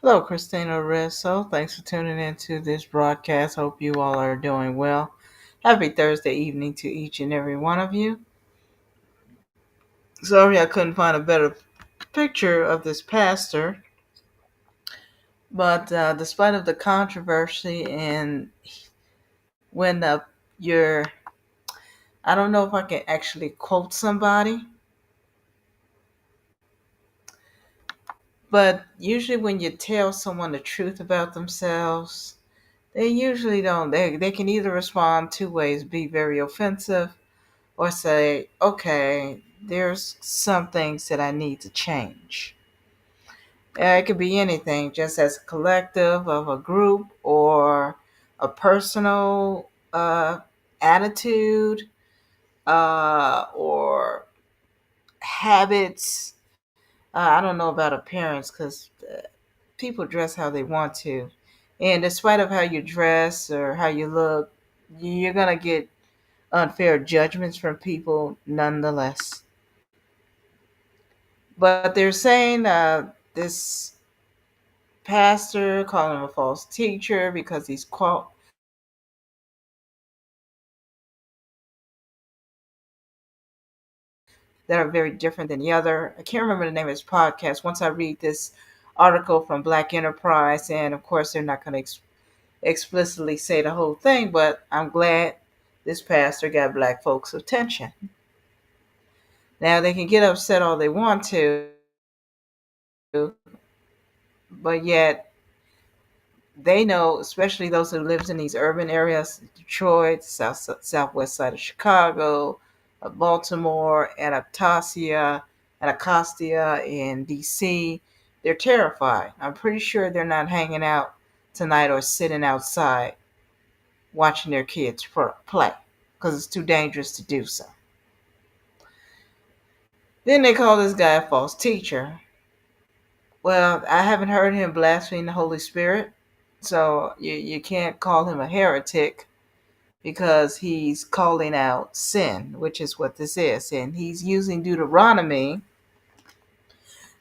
Hello, Christina Rizzo. Thanks for tuning into this broadcast. Hope you all are doing well. Happy Thursday evening to each and every one of you. Sorry I couldn't find a better picture of this pastor, but despite of the controversy and when you're, I don't know if I can actually quote somebody, but usually when you tell someone the truth about themselves, they usually don't. They can either respond two ways: be very offensive or say, okay, there's some things that I need to change. It could be anything, just as a collective of a group or a personal attitude or habits. I don't know about appearance because people dress how they want to. And despite of how you dress or how you look, you're going to get unfair judgments from people nonetheless. But they're saying this pastor calling him a false teacher because he's that are very different than the other. I can't remember the name of his podcast. Once I read this article from Black Enterprise, and of course they're not going to explicitly say the whole thing, but I'm glad this pastor got black folks' attention. Now they can get upset all they want to, but yet they know, especially those who lives in these urban areas, Detroit, southwest side of Chicago, Baltimore, Anacostia in D.C. They're terrified. I'm pretty sure they're not hanging out tonight or sitting outside watching their kids play because it's too dangerous to do so. Then they call this guy a false teacher. Well, I haven't heard him blaspheme the Holy Spirit, so you can't call him a heretic because he's calling out sin, which is what this is. And he's using Deuteronomy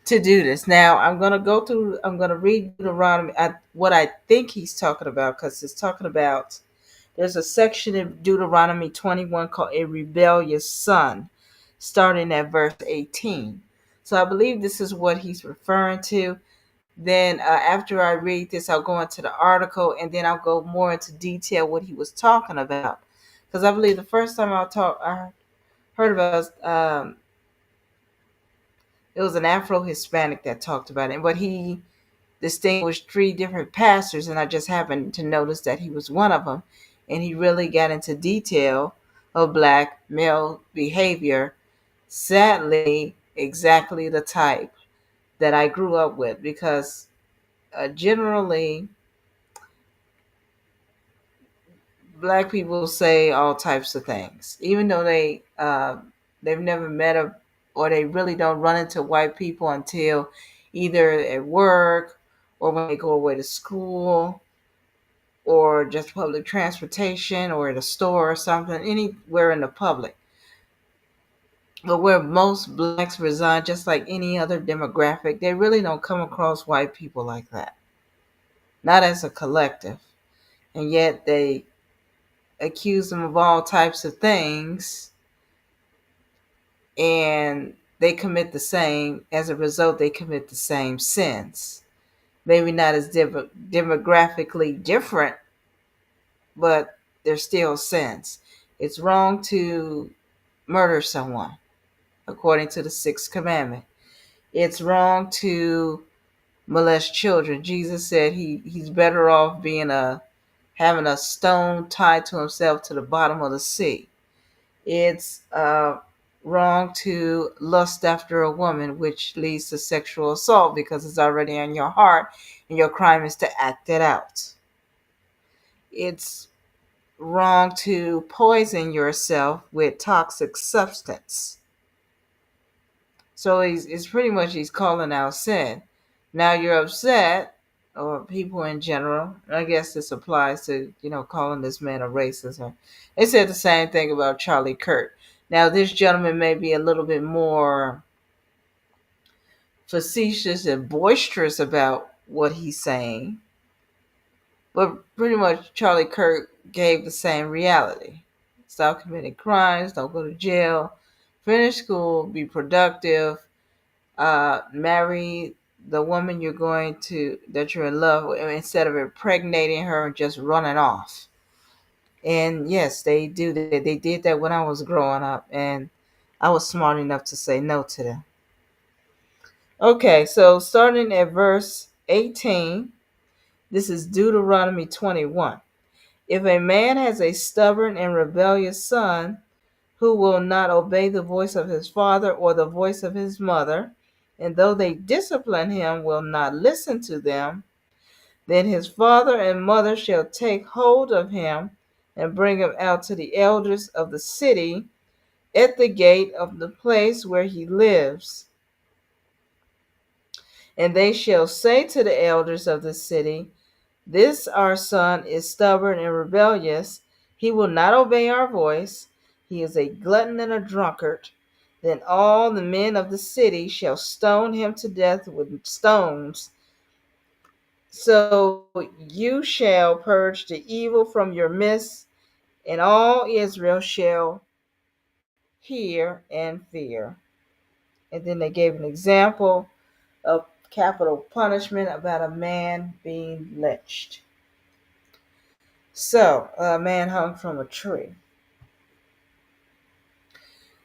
to do this. Now, I'm going to read Deuteronomy, what I think he's talking about, because it's talking about, there's a section in Deuteronomy 21 called A Rebellious Son, starting at verse 18. So I believe this is what he's referring to. Then after I read this, I'll go into the article and then I'll go more into detail what he was talking about. Because I believe the first time I heard about it was an Afro-Hispanic that talked about it. But he distinguished three different pastors, and I just happened to notice that he was one of them. And he really got into detail of black male behavior. Sadly, exactly the type that I grew up with, because generally black people say all types of things, even though they've never met or they really don't run into white people until either at work or when they go away to school or just public transportation or at a store or something, anywhere in the public. But where most blacks reside, just like any other demographic, they really don't come across white people like that, not as a collective. And yet they accuse them of all types of things, and they commit the same, as a result, they commit the same sins. Maybe not as demographically different, but they're still sins. It's wrong to murder someone, according to the sixth commandment. It's wrong to molest children. Jesus said he's better off having a stone tied to himself to the bottom of the sea. It's wrong to lust after a woman, which leads to sexual assault because it's already in your heart and your crime is to act it out. It's wrong to poison yourself with toxic substance. So it's pretty much he's calling out sin. Now you're upset, or people in general. I guess this applies to, calling this man a racist. They said the same thing about Charlie Kirk. Now this gentleman may be a little bit more facetious and boisterous about what he's saying, but pretty much Charlie Kirk gave the same reality. Stop committing crimes, don't go to jail, finish school, be productive, marry the woman that you're in love with instead of impregnating her and just running off. And yes, they do that. They did that when I was growing up, and I was smart enough to say no to them. Okay, so starting at verse 18, this is Deuteronomy 21. If a man has a stubborn and rebellious son who will not obey the voice of his father or the voice of his mother, and though they discipline him, will not listen to them, then his father and mother shall take hold of him and bring him out to the elders of the city at the gate of the place where he lives. And they shall say to the elders of the city, this our son is stubborn and rebellious. He will not obey our voice. He is a glutton and a drunkard. Then all the men of the city shall stone him to death with stones. So you shall purge the evil from your midst, and all Israel shall hear and fear. And then they gave an example of capital punishment about a man being lynched. So, a man hung from a tree.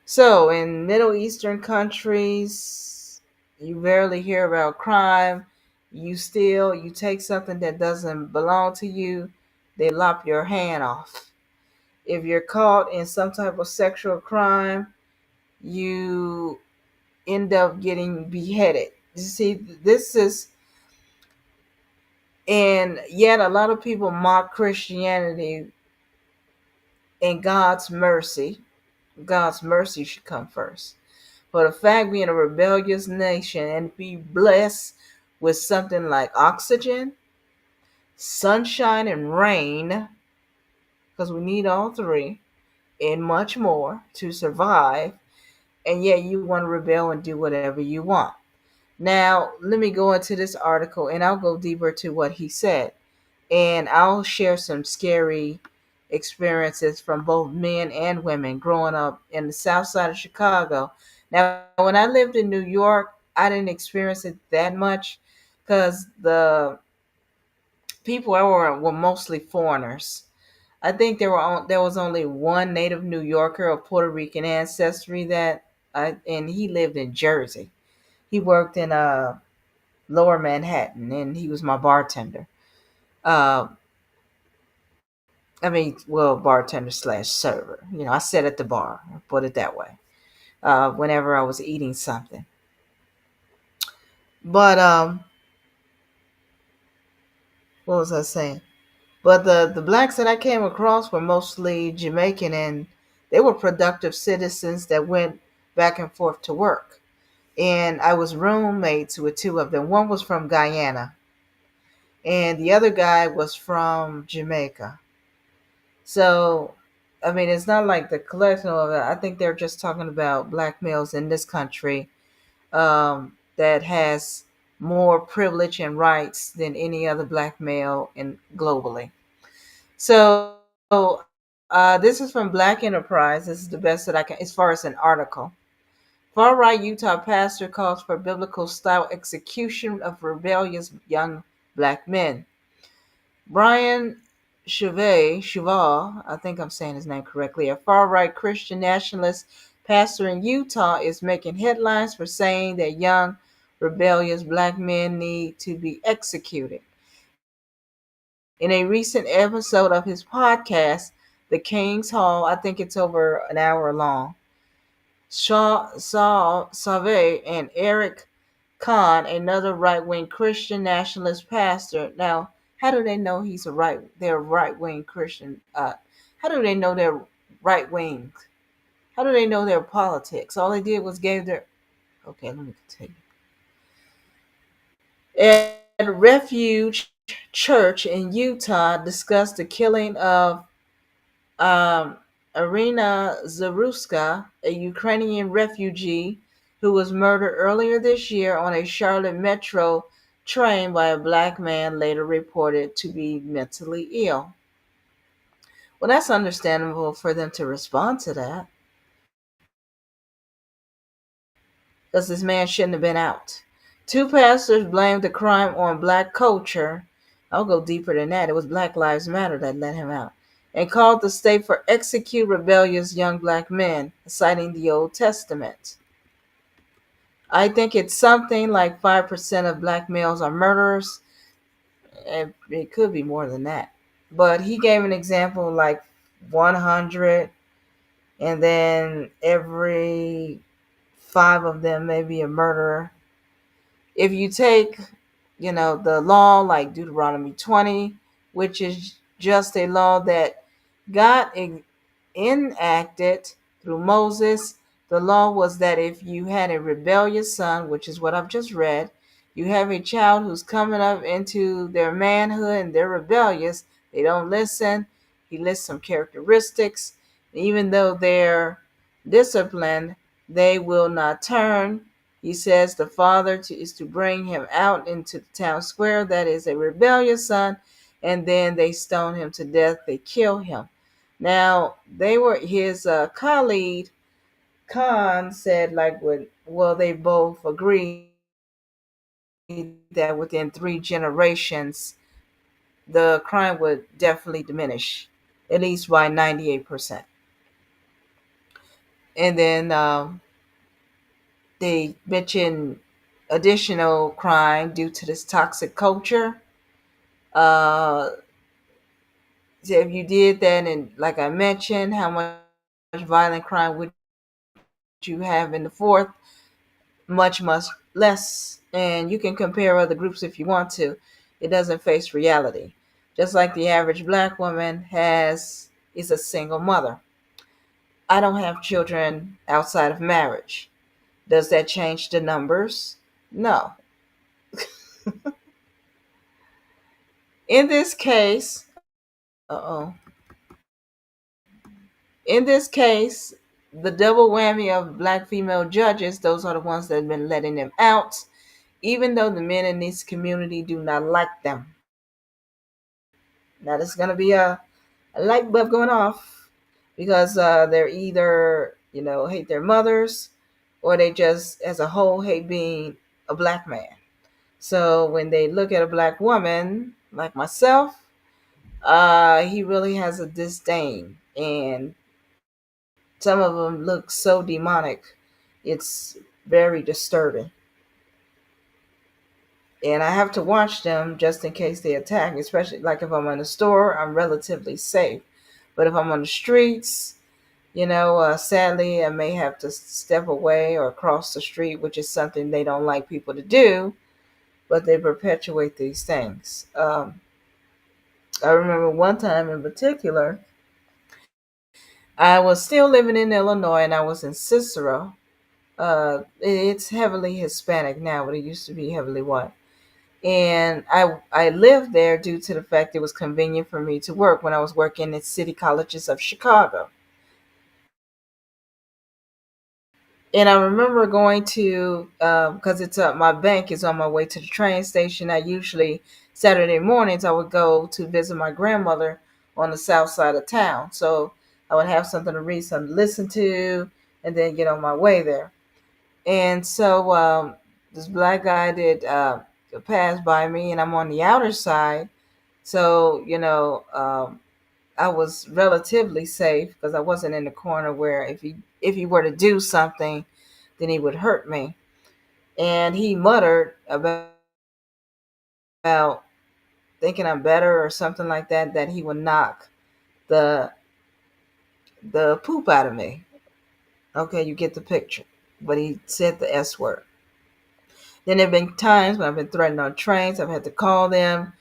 So, in Middle Eastern countries, you rarely hear about crime. You steal, you take something that doesn't belong to you, they lop your hand off. If you're caught in some type of sexual crime, you end up getting beheaded. You see, this is, and yet a lot of people mock Christianity and God's mercy. God's mercy should come first. For the fact being a rebellious nation and be blessed with something like oxygen, sunshine, and rain, because we need all three, and much more to survive, and yet you want to rebel and do whatever you want. Now, let me go into this article and I'll go deeper to what he said. And I'll share some scary experiences from both men and women growing up in the south side of Chicago. Now, when I lived in New York, I didn't experience it that much because the people were mostly foreigners. I think there was only one native New Yorker of Puerto Rican ancestry and he lived in Jersey. He worked in Lower Manhattan, and he was my bartender. Uh, bartender slash server. I sat at the bar, put it that way, whenever I was eating something. But what was I saying? But the blacks that I came across were mostly Jamaican, and they were productive citizens that went back and forth to work. And I was roommates with two of them. One was from Guyana, and the other guy was from Jamaica. So, I mean, it's not like the collection of it. I think they're just talking about black males in this country that has more privilege and rights than any other black male globally. So, this is from Black Enterprise. This is the best that I can, as far as an article. Far right Utah pastor calls for biblical style execution of rebellious young black men. Brian Sauve, I think I'm saying his name correctly, a far-right Christian nationalist pastor in Utah, is making headlines for saying that young, rebellious black men need to be executed. In a recent episode of his podcast, The King's Hall, I think it's over an hour long, Sauve and Eric Kahn, another right-wing Christian nationalist pastor. Now, how do they know they're right-wing Christian? How do they know they're right-wing? How do they know their politics? All they did was gave their. Okay, let me continue. At Refuge Church in Utah discussed the killing of um, Irina Zaruska, a Ukrainian refugee who was murdered earlier this year on a Charlotte Metro trained by a black man later reported to be mentally ill. Well, that's understandable for them to respond to that because this man shouldn't have been out. Two pastors blamed the crime on black culture. I'll go deeper than that. It was Black Lives Matter that let him out. And called the state for execute rebellious young black men, citing the Old Testament. I think it's something like 5% of black males are murderers. And it could be more than that. But he gave an example like 100, and then every five of them may be a murderer. If you take, the law like Deuteronomy 20, which is just a law that God enacted through Moses. The law was that if you had a rebellious son, which is what I've just read, you have a child who's coming up into their manhood and they're rebellious, they don't listen. He lists some characteristics. Even though they're disciplined, they will not turn. He says the father is to bring him out into the town square. That is a rebellious son. And then they stone him to death. They kill him. Now, they were his colleague, Khan, said, like, well, they both agreed that within 3 generations, the crime would definitely diminish, at least by 98%. And then they mentioned additional crime due to this toxic culture. Uh, so if you did that, and like I mentioned, how much violent crime would you have in the fourth? Much, much less. And you can compare other groups if you want to. It doesn't face reality. Just like the average black woman is a single mother. I don't have children outside of marriage. Does that change the numbers? No. In this case, uh-oh. In this case, the double whammy of black female judges, those are the ones that have been letting them out, even though the men in this community do not like them. Now, there's going to be a light bulb going off because they're either, hate their mothers, or they just, as a whole, hate being a black man. So when they look at a black woman, like myself, he really has a disdain. And some of them look so demonic. It's very disturbing. And I have to watch them just in case they attack, especially like if I'm in a store, I'm relatively safe. But if I'm on the streets, sadly, I may have to step away or cross the street, which is something they don't like people to do, but they perpetuate these things. I remember one time in particular, I was still living in Illinois and I was in Cicero. It's heavily Hispanic now, but it used to be heavily white. And I lived there due to the fact it was convenient for me to work when I was working at City Colleges of Chicago. And I remember going to, because it's my bank is on my way to the train station. I usually, Saturday mornings, I would go to visit my grandmother on the south side of town. So I would have something to read, something to listen to, and then get on my way there. And so this black guy did pass by me, and I'm on the outer side. So, I was relatively safe because I wasn't in the corner where if he were to do something, then he would hurt me. And he muttered about thinking I'm better or something like that, that he would knock the the poop out of me. Okay, you get the picture. But he said the S word. Then there have been times when I've been threatened on trains. I've had to call them,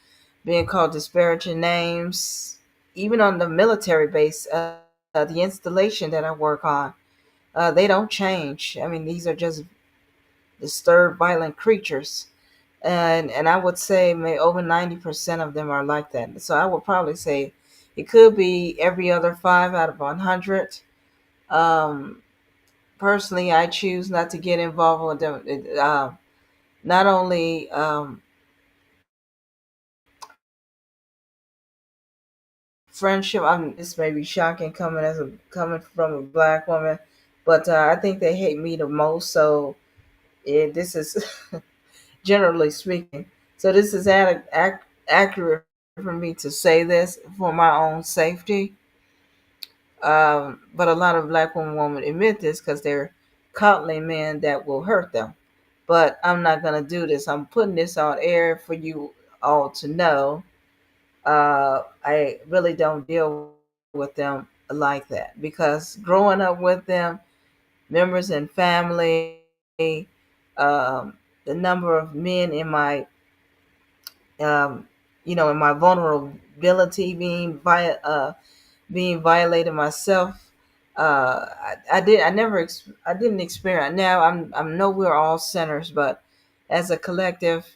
being called disparaging names, even on the military base, the installation that I work on. They don't change. I mean, these are just disturbed, violent creatures. And I would say maybe over 90% of them are like that. So I would probably say it could be every other five out of 100. Um, Personally, I choose not to get involved with them. Not only friendship. This may be shocking coming from a black woman, but I think they hate me the most. So this is generally speaking. So this is accurate for me to say this for my own safety. But a lot of black women won't admit this because they're coddling men that will hurt them. But I'm not gonna do this. I'm putting this on air for you all to know. I really don't deal with them like that because growing up with them, members and family, the number of men in my um, in my vulnerability being violated myself. I didn't experience. Now I know we're all sinners, but as a collective,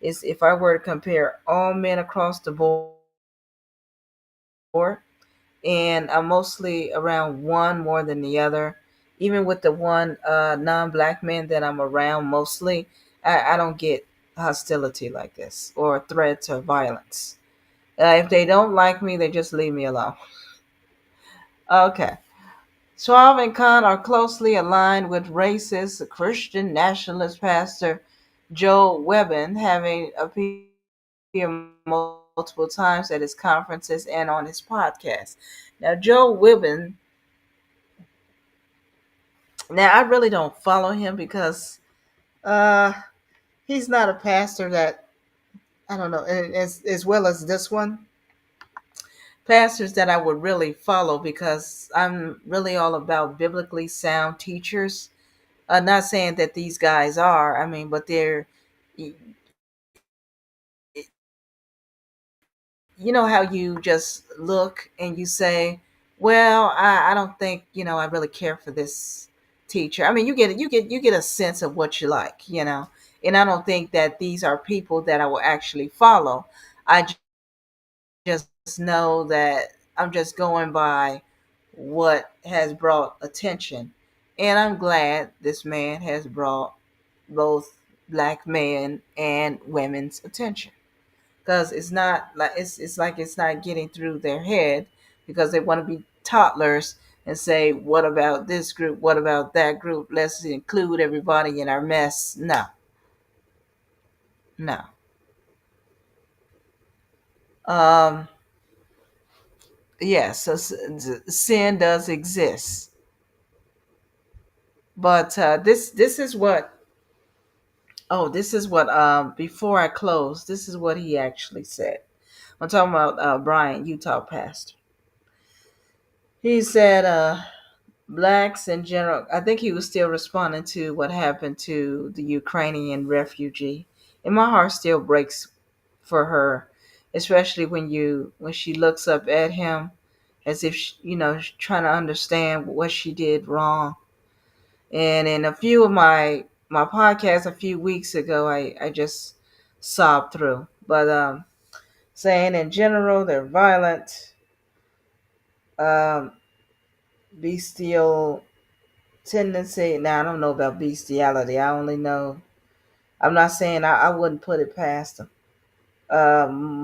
is if I were to compare all men across the board, and I'm mostly around one more than the other. Even with the one non-black man that I'm around mostly, I don't get hostility like this or threats or violence. If they don't like me, they just leave me alone. Okay. Suave and Khan are closely aligned with racist Christian nationalist pastor Joe Webbin, having appeared multiple times at his conferences and on his podcast. Now, Joe Webbin, now I really don't follow him because uh, he's not a pastor that I don't know, as well as this one, pastors that I would really follow because I'm really all about biblically sound teachers. Not saying that these guys are, I mean, but you know how you just look and you say, well, I don't think, I really care for this teacher. I mean, you get a sense of what you like, and I don't think that these are people that I will actually follow. I just know that I'm just going by what has brought attention. And I'm glad this man has brought both black men and women's attention. Because it's like it's not getting through their head because they want to be toddlers and say, what about this group? What about that group? Let's include everybody in our mess. No, no. Um, yes, sin does exist. But this is what this is what before I close, this is what he actually said. I'm talking about Brian, Utah pastor. He said blacks in general, I think he was still responding to what happened to the Ukrainian refugee. And my heart still breaks for her, especially when she looks up at him as if she's trying to understand what she did wrong. And in a few of my podcasts a few weeks ago, I just sobbed through. But saying in general they're violent, um, bestial tendency. Now I don't know about bestiality. I only know. I'm not saying I wouldn't put it past them.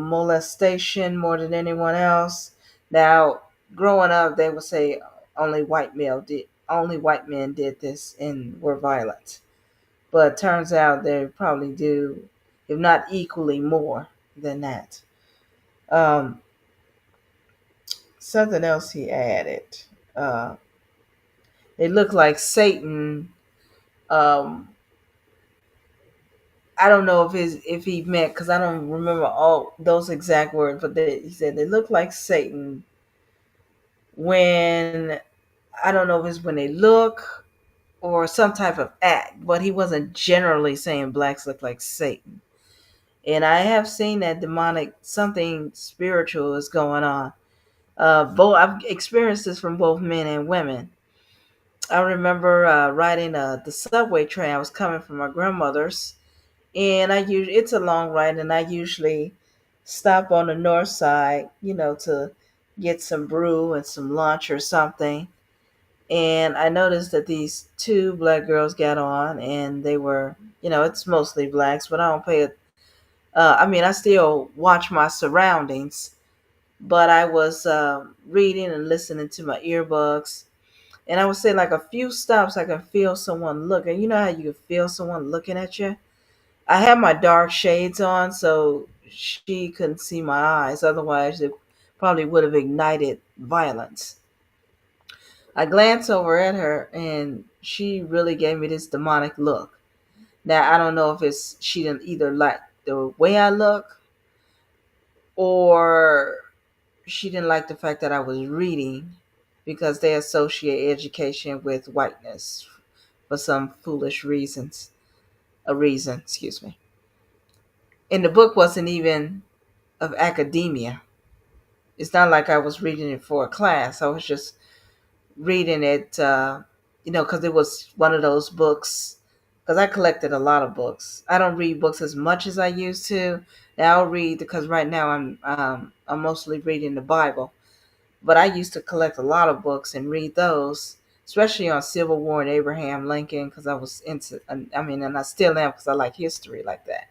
Molestation more than anyone else. Now, growing up, they would say only white men did this and were violent. But turns out they probably do, if not equally more than that. Um, Something else he added. Uh, they look like Satan. Um, I don't know if he meant because I don't remember all those exact words, but he said they look like Satan when I don't know if it's when they look or some type of act, but he wasn't generally saying blacks look like Satan. And I have seen that demonic something spiritual is going on. Both I've experienced this from both men and women. I remember riding the subway train. I was coming from my grandmother's, and it's a long ride, and I usually stop on the north side, to get some brew and some lunch or something. And I noticed that these two black girls got on, and they were, it's mostly blacks, but I don't pay it. I mean, I still watch my surroundings, but I was reading and listening to my earbuds. And I would say, like a few stops, I can feel someone looking. You know how you can feel someone looking at you? I had my dark shades on, so she couldn't see my eyes. Otherwise, it probably would have ignited violence. I glanced over at her, and she really gave me this demonic look. Now, I don't know if it's she didn't either like the way I look, or she didn't like the fact that I was reading, because they associate education with whiteness for some foolish reasons. A reason, excuse me. And the book wasn't even of academia. It's not like I was reading it for a class. I was just reading it, because it was one of those books. Because I collected a lot of books. I don't read books as much as I used to. Now I'll read because right now I'm mostly reading the Bible. But I used to collect a lot of books and read those, especially on Civil War and Abraham Lincoln, because I was into. I mean, and I still am because I like history like that.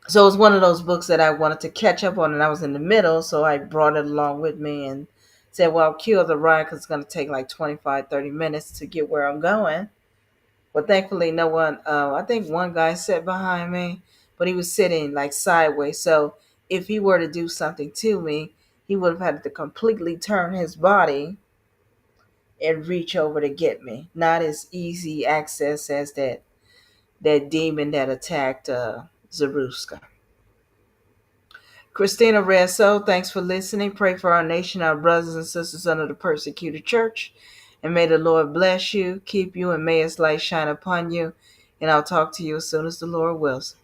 So it was one of those books that I wanted to catch up on, and I was in the middle, so I brought it along with me and said, well, I'll kill the ride because it's going to take like 25, 30 minutes to get where I'm going. But thankfully, no one, I think one guy sat behind me, but he was sitting like sideways. So if he were to do something to me, he would have had to completely turn his body and reach over to get me. Not as easy access as that demon that attacked Zeruska. Christina Resso, thanks for listening. Pray for our nation, our brothers and sisters under the persecuted church. And may the Lord bless you, keep you, and may his light shine upon you. And I'll talk to you as soon as the Lord wills.